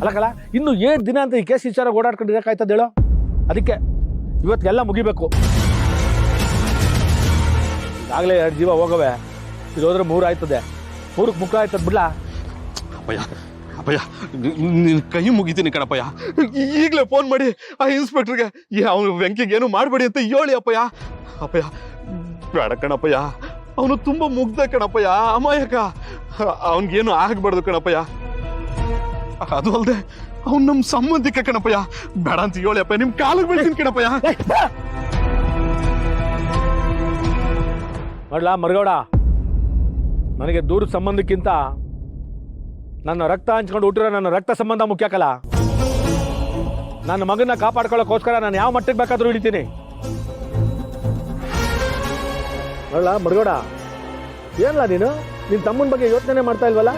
ಅಲ್ಲಕಲ್ಲ ಇನ್ನು 7 ದಿನ ಅಂತ ಈ ಕೇಸ್ ವಿಚಾರ ಓಡಾಡ್ಕೊಂಡಿರಕ್ಕಾಯ್ತದ ಹೇಳೋ. ಅದಕ್ಕೆ ಇವತ್ತಿಗೆಲ್ಲ ಮುಗಿಬೇಕು. ಈಗಾಗಲೇ 2 ಜೀವ ಹೋಗವೆ, ಇದು ಹೋದ್ರೆ 3 ಆಯ್ತದೆ. 3ಕ್ಕೆ ಮುಖ ಆಯ್ತದ ಬಿಡ್ಲಾ. ಅಪ್ಪಯ್ಯ ಅಪ್ಪಯ್ಯ ನಿನ್ನ ಕೈ ಮುಗಿತೀನಿ ಕಣಪ್ಪಯ್ಯ. ಈಗಲೇ ಫೋನ್ ಮಾಡಿ ಆ ಇನ್ಸ್ಪೆಕ್ಟರ್ಗೆ ಅವನು ವೆಂಕಿಗೆ ಏನು ಮಾಡಬೇಡಿ ಅಂತ ಹೇಳಿ ಅಪ್ಪಯ್ಯ. ಅಪ್ಪಯ್ಯ ಬೇಡ ಕಣಪ್ಪಯ್ಯ, ಅವನು ತುಂಬ ಮುಗ್ಧ ಕಣಪ್ಪಯ್ಯ, ಅಮಾಯಕ. ಅವನಿಗೇನು ಆಗಬಾರ್ದು ಕಣಪ್ಪಯ್ಯ. ಅದು ಅಲ್ಲದೆ ಅವ್ನು ನಮ್ಮ ಸಂಬಂಧಿಕ ಕಣಪ್ಪಯ್ಯ. ಬೇಡ ಅಂತ ಹೇಳಿ ಅಪ್ಪ, ನಿಮ್ ಕಾಲಿಗೆ ಬೀಳ್ತೀನಿ ಕಣಪ್ಪಯ್ಯ. ನೋಡ್ಲಾ ಮರಗೌಡ, ನನಗೆ ದೂರದ ಸಂಬಂಧಕ್ಕಿಂತ ನನ್ನ ರಕ್ತ ಹಂಚ್ಕೊಂಡು ಹುಟ್ಟಿರೋ ನನ್ನ ರಕ್ತ ಸಂಬಂಧ ಮುಖ್ಯಕ್ಕಲ್ಲ. ನನ್ನ ಮಗನ ಕಾಪಾಡ್ಕೊಳ್ಳೋಕ್ಕೋಸ್ಕರ ನಾನು ಯಾವ ಮಟ್ಟಕ್ಕೆ ಬೇಕಾದ್ರೂ ಹಿಡಿತೀನಿ. ನೋಡ್ಲಾ ಮರಗೌಡ, ಏನಲ್ಲ ನೀನು ನಿನ್ನ ತಮ್ಮನ ಬಗ್ಗೆ ಯೋಚನೆ ಮಾಡ್ತಾ ಇಲ್ವಲ್ಲ?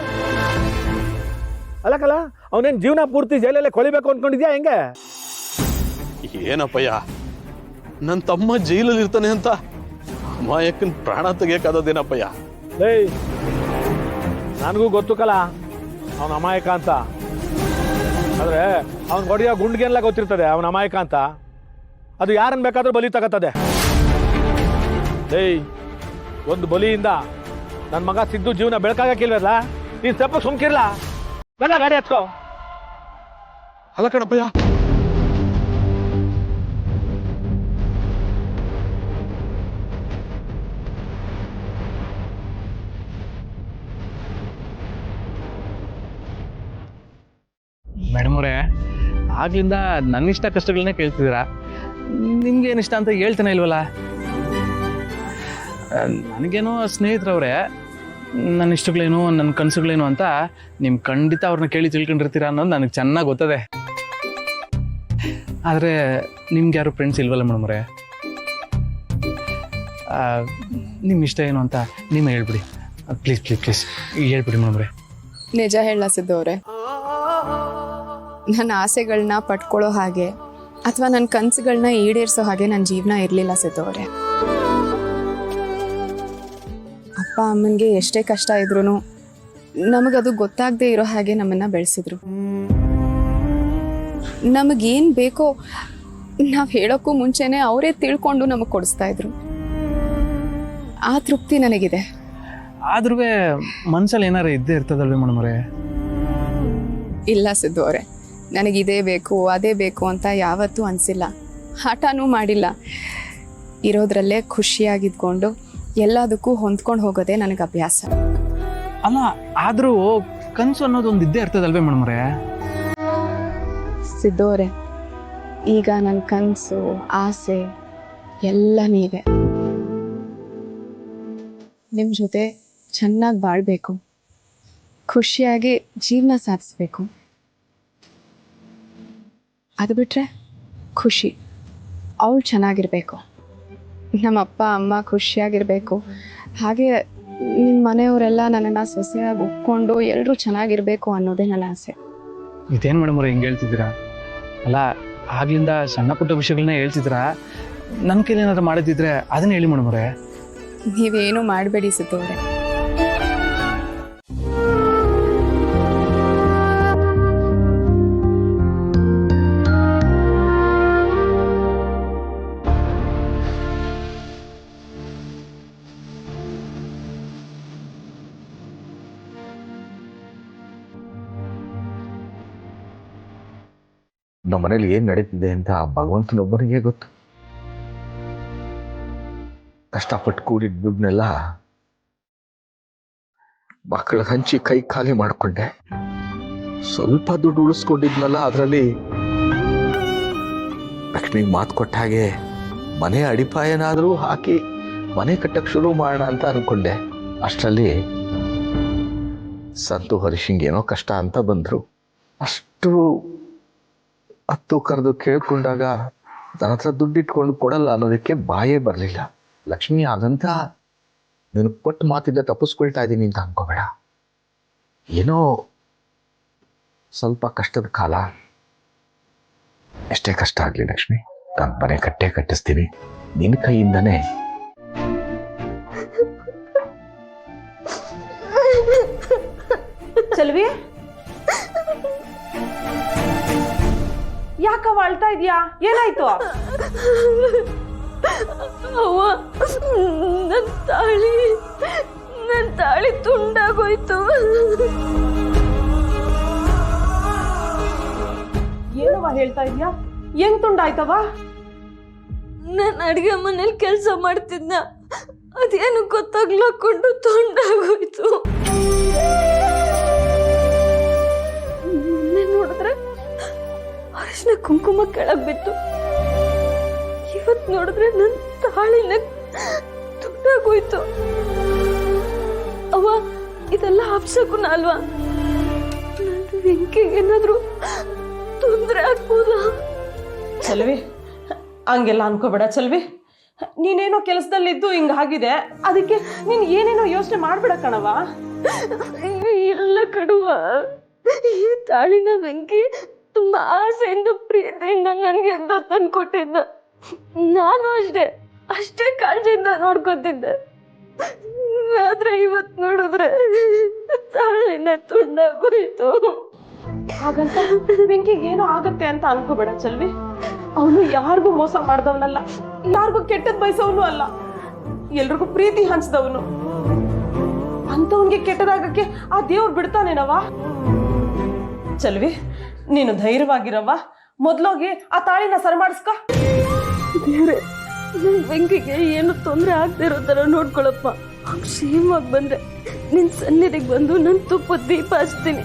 ಅಲ್ಲಕಲ್ಲ ಅವನೇನು ಜೀವನ ಪೂರ್ತಿ ಜೈಲಲ್ಲೇ ಕೊಳಿಬೇಕು ಅನ್ಕೊಂಡಿದ್ಯಾ ಹೆಂಗೆ? ಏನಪ್ಪಯ್ಯ, ನನ್ನ ತಮ್ಮ ಜೈಲಲ್ಲಿ ಇರ್ತಾನೆ ಅಂತ ಅಮಾಯಕನ ಪ್ರಾಣ ತೆಗಿಯಕ್ಕಾದೇನಪ್ಪಯ್ಯ? ಏಯ್, ನನಗೂ ಗೊತ್ತು ಕಲ ಅವನ ಅಮಾಯಕ ಅಂತ. ಆದ್ರೆ ಅವನ್ ಹೊಡೆಯೋ ಗುಂಡ್ಗೆಲ್ಲ ಗೊತ್ತಿರ್ತದೆ ಅವನ ಅಮಾಯಕ ಅಂತ. ಅದು ಯಾರನ್ನ ಬೇಕಾದ್ರೂ ಬಲಿ ತಗತ್ತದೆ. ಏಯ್, ಒಂದು ಬಲಿಯಿಂದ ನನ್ನ ಮಗ ಸಿದ್ದು ಜೀವನ ಬೆಳಕಾಗಕ್ಕಿಲ್ವಲ್ಲ? ನೀನ್ ಸ್ವಲ್ಪ ಸುಮ್ಕಿರ್ಲ, ಬೇಡ ಗಾಡಿ ಹಚ್ಕೋ. ಅಲ್ಲ ಕಣಪ್ಪಯ್ಯ, ಮೇಡಮ್ ಅವರೇ, ಆಗ್ಲಿಂದ ನನ್ನ ಇಷ್ಟ ಕಷ್ಟಗಳನ್ನೇ ಕೇಳ್ತಿದ್ದೀರಾ. ನಿಮ್ಗೆ ಏನಿಷ್ಟ ಅಂತ ಹೇಳ್ತಾನೆ ಇಲ್ವಲ್ಲ? ನನಗೇನೋ ಸ್ನೇಹಿತರವ್ರೆ, ನನ್ನ ಇಷ್ಟಗಳೇನು ನನ್ನ ಕನಸುಗಳೇನು ಅಂತ ನಿಮ್ ಖಂಡಿತ ಅವ್ರನ್ನ ಕೇಳಿ ತಿಳ್ಕೊಂಡಿರ್ತೀರಾ ಅನ್ನೋದು ನನಗೆ ಚೆನ್ನಾಗಿ ಗೊತ್ತದೆ. ಆದರೆ ನಿಮ್ಗೆ ಯಾರು ಫ್ರೆಂಡ್ಸ್ ಇಲ್ವಲ್ಲ ಮೇಡಮ್ ಅವರೇ? ನಿಮ್ಮ ಇಷ್ಟ ಏನು ಅಂತ ನಿಮ್ಮ ಹೇಳ್ಬಿಡಿ, ಪ್ಲೀಸ್ ಪ್ಲೀಸ್ ಪ್ಲೀಸ್ ಹೇಳ್ಬಿಡಿ ಮೇಡಮ್ ಅವರೇ. ನಿಜ ಹೇಳ ಸಿದ್ದು ಅವರೇ, ನನ್ನ ಆಸೆಗಳನ್ನ ಪಡ್ಕೊಳ್ಳೋ ಹಾಗೆ ಅಥವಾ ನನ್ನ ಕನಸುಗಳನ್ನ ಈಡೇರಿಸೋ ಹಾಗೆ ನನ್ನ ಜೀವನ ಇರಲಿಲ್ಲ ಸಿದ್ದು ಅವರೇ. ಅಪ್ಪ ಅಮ್ಮನಿಗೆ ಎಷ್ಟೇ ಕಷ್ಟ ಇದ್ರೂ ನಮಗದು ಗೊತ್ತಾಗದೇ ಇರೋ ಹಾಗೆ ನಮ್ಮನ್ನು ಬೆಳೆಸಿದ್ರು. ನಮಗೇನು ಬೇಕೋ ನಾವು ಹೇಳೋಕ್ಕೂ ಮುಂಚೆನೇ ಅವರೇ ತಿಳ್ಕೊಂಡು ನಮಗೆ ಕೊಡಿಸ್ತಾ ಇದ್ರು. ಆ ತೃಪ್ತಿ ನನಗಿದೆ. ಆದ್ರೂ ಮನ್ಸಲ್ಲಿ ಏನಾರು ಇದ್ದೇ ಇರ್ತದಲ್ವೇ ಮೇಡಮ್ ಅವರೇ? ಇಲ್ಲ ಸಿದ್ದು ಅವರೇ, ನನಗಿದೇ ಬೇಕು ಅದೇ ಬೇಕು ಅಂತ ಯಾವತ್ತೂ ಅನಿಸಿಲ್ಲ, ಹಠನೂ ಮಾಡಿಲ್ಲ. ಇರೋದ್ರಲ್ಲೇ ಖುಷಿಯಾಗಿದ್ಕೊಂಡು ಎಲ್ಲದಕ್ಕೂ ಹೊಂದ್ಕೊಂಡು ಹೋಗೋದೇ ನನಗೆ ಅಭ್ಯಾಸ. ಅಲ್ಲ, ಆದರೂ ಕನಸು ಅನ್ನೋದು ಒಂದು ಇದ್ದೇ ಇರ್ತದಲ್ವೇ ಮೇಡಮ್ ಅವರೇ? ಸಿದ್ದು ಅವರೇ, ಈಗ ನನ್ನ ಕನಸು ಆಸೆ ಎಲ್ಲ ನೀವೇ. ನಿಮ್ಮ ಜೊತೆ ಚೆನ್ನಾಗಿ ಬಾಳಬೇಕು, ಖುಷಿಯಾಗಿ ಜೀವನ ಸಾಧಿಸ್ಬೇಕು. ಅದು ಬಿಟ್ಟರೆ ಖುಷಿ, ಅವಳು ಚೆನ್ನಾಗಿರಬೇಕು, ನಮ್ಮ ಅಪ್ಪ ಅಮ್ಮ ಖುಷಿಯಾಗಿರಬೇಕು, ಹಾಗೆ ನಿಮ್ಮ ಮನೆಯವರೆಲ್ಲ ನನ್ನನ್ನು ಸೊಸೆಯಾಗಿ ಒಪ್ಕೊಂಡು ಎಲ್ಲರೂ ಚೆನ್ನಾಗಿರಬೇಕು ಅನ್ನೋದೇ ನನ್ನ ಆಸೆ. ಇದೇನು ಮೇಡಮ್ ಅವ್ರೆ ಹಿಂಗೆ ಹೇಳ್ತಿದ್ದೀರಾ? ಅಲ್ಲ, ಆಗ್ಲಿಂದ ಸಣ್ಣ ಪುಟ್ಟ ವಿಷಯಗಳನ್ನ ಹೇಳ್ತಿದ್ದೀರಾ. ನನ್ನ ಕೈಲಿ ಏನಾದ್ರು ಮಾಡಿದ್ರೆ ಅದನ್ನ ಹೇಳಿ ಮೇಡಮ್ ಅವರೇ. ನೀವೇನು ಮಾಡಬೇಡಿ ಸಿದ್ದು ಅವರೇ. ನಮ್ಮ ಮನೇಲಿ ಏನ್ ನಡೀತಿದೆ ಅಂತ ಭಗವಂತನೊಬ್ಬನಿಗೆ ಗೊತ್ತು. ಕಷ್ಟಪಟ್ಟು ಕೂಡಿದ ದುಡ್ಡನ್ನೆಲ್ಲ ಮಕ್ಕಳ ಹಂಚಿ ಕೈ ಖಾಲಿ ಮಾಡಿಕೊಂಡೆ. ಸ್ವಲ್ಪ ದುಡ್ಡು ಉಳಿಸ್ಕೊಂಡಿದ್ನಲ್ಲ, ಅದರಲ್ಲಿ ಲಕ್ಷ್ಮಿಗೆ ಮಾತು ಕೊಟ್ಟ ಹಾಗೆ ಮನೆ ಅಡಿಪಾಯನಾದರೂ ಹಾಕಿ ಮನೆ ಕಟ್ಟಕ್ಕೆ ಶುರು ಮಾಡೋಣ ಅಂತ ಅನ್ಕೊಂಡೆ. ಅಷ್ಟರಲ್ಲಿ ಸಂತು ಹರೀಶಿಂಗ್ ಏನೋ ಕಷ್ಟ ಅಂತ ಬಂದ್ರು. ಅಷ್ಟು ಹತ್ತು ಕರೆದು ಕೇಳ್ಕೊಂಡಾಗ ನನ್ನ ಹತ್ರ ದುಡ್ಡಿಟ್ಕೊಂಡು ಕೊಡಲ್ಲ ಅನ್ನೋದಕ್ಕೆ ಬಾಯೇ ಬರಲಿಲ್ಲ. ಲಕ್ಷ್ಮಿ, ಹಾಗಂತ ನೀನು ಕೊಟ್ಟು ಮಾತಿಂದ ತಪ್ಪಿಸ್ಕೊಳ್ತಾ ಇದ್ದೀನಿ ಅಂತ ಅನ್ಕೋಬೇಡ. ಏನೋ ಸ್ವಲ್ಪ ಕಷ್ಟದ ಕಾಲ, ಎಷ್ಟೇ ಕಷ್ಟ ಆಗಲಿ ಲಕ್ಷ್ಮಿ, ನಾನು ಮನೆ ಕಟ್ಟಿಸ್ತೀನಿ ನಿನ್ನ ಕೈಯಿಂದನೇ. ಚಲ್ವಿ ಯಾಕವ್ವ ಅಳ್ತಾ ಇದೀಯಾ? ಏನಾಯ್ತು? ಅವ್ವ, ನನ್ ತಾಳಿ ತುಂಡಾಗೋಯ್ತು. ಏನವ್ವ ಹೇಳ್ತಾ ಇದೀಯಾ? ಹೆಂಗ್ ತುಂಡಾಯ್ತವ? ನಾನು ಅಡ್ಗೆ ಮನೇಲಿ ಕೆಲಸ ಮಾಡ್ತಿದ್ನ, ಅದೇನು ಗೊತ್ತಾಗ್ಲಾಕೊಂಡು ತುಂಡಾಗೋಯ್ತು. ನೋಡಿದ್ರೆ ಅರಿಶಿನ ಕುಂಕುಮ ಕೆಳಗ್ ಬಿತ್ತು. ಇವತ್ ನೋಡಿದ್ರೆ ನನ್ ತಾಳಿನ ತುಂಡಾಗೋಯ್ತು. ಅವ್ವ, ಇದೆಲ್ಲ ಅಪ್ಸಕುನ ಅಲ್ವಾ? ನನ್ನ ವೆಂಕಿಗೆ ಏನಾದ್ರು ತೊಂದ್ರೆ ಆಗ್ಬೋದಾ? ಚಲ್ವಿ, ಹಂಗೆಲ್ಲ ಅನ್ಕೋಬೇಡ ಚಲ್ವಿ. ನೀನೇನೋ ಕೆಲಸದಲ್ಲಿದ್ದು ಹಿಂಗಾಗಿದೆ, ಅದಕ್ಕೆ ನೀನ್ ಏನೇನೋ ಯೋಚನೆ ಮಾಡ್ಬೇಡ ಕಣವ. ಇಲ್ಲ ಕಡುವ, ಈ ತಾಳಿನ ವೆಂಕಿ ತುಂಬಾ ಆಸೆಯಿಂದ ಪ್ರೀತಿಯಿಂದ ನನ್ಗೆ ತಂದ್ಕೊಟ್ಟಿದ್ದ. ನಾನು ಅಷ್ಟೇ ಕಾಳಜಿಯಿಂದ ನೋಡ್ಕೊತಿದ್ದೆ. ಆದ್ರೆ ಇವತ್ ನೋಡಿದ್ರೆ ತಾಳಿನ ತುಂಡಾಗೋಯ್ತು. ಹಾಗಂತ ವೆಂಕಿಗೆ ಏನೋ ಆಗತ್ತೆ ಅಂತ ಅನ್ಕೋಬೇಡ ಚಲ್ವಿ. ಅವನು ಯಾರಿಗೂ ಮೋಸ ಮಾಡ್ದವನಲ್ಲ, ಯಾರಿಗೂ ಕೆಟ್ಟದ್ ಬಯಸೋನು ಅಲ್ಲ, ಎಲ್ರಿಗೂ ಪ್ರೀತಿ ಹಂಚ್ದವನು. ಅಂತವನ್ಗೆ ಕೆಟ್ಟದಾಗಕ್ಕೆ ಆ ದೇವ್ರು ಬಿಡ್ತಾನೇನವ? ಚಲ್ವಿ, ನೀನು ಧೈರ್ಯವಾಗಿರವ್ವ. ಮೊದ್ಲೋಗಿ ಆ ತಾಳಿನ ಸರಿ ಮಾಡಿಸ್ಕ. ದೇವ್ರೆ, ನನ್ ವೆಂಕಿಗೆ ಏನು ತೊಂದ್ರೆ ಆಗದೆ ಇರೋ ತರ ನೋಡ್ಕೊಳಪ್ಪ. ಕ್ಷೇಮವಾಗಿ ಬಂದ್ರೆ ನಿನ್ ಸನ್ನಿಧಿಗೆ ಬಂದು ನನ್ ತುಪ್ಪದ ದೀಪ ಹಚ್ತೀನಿ.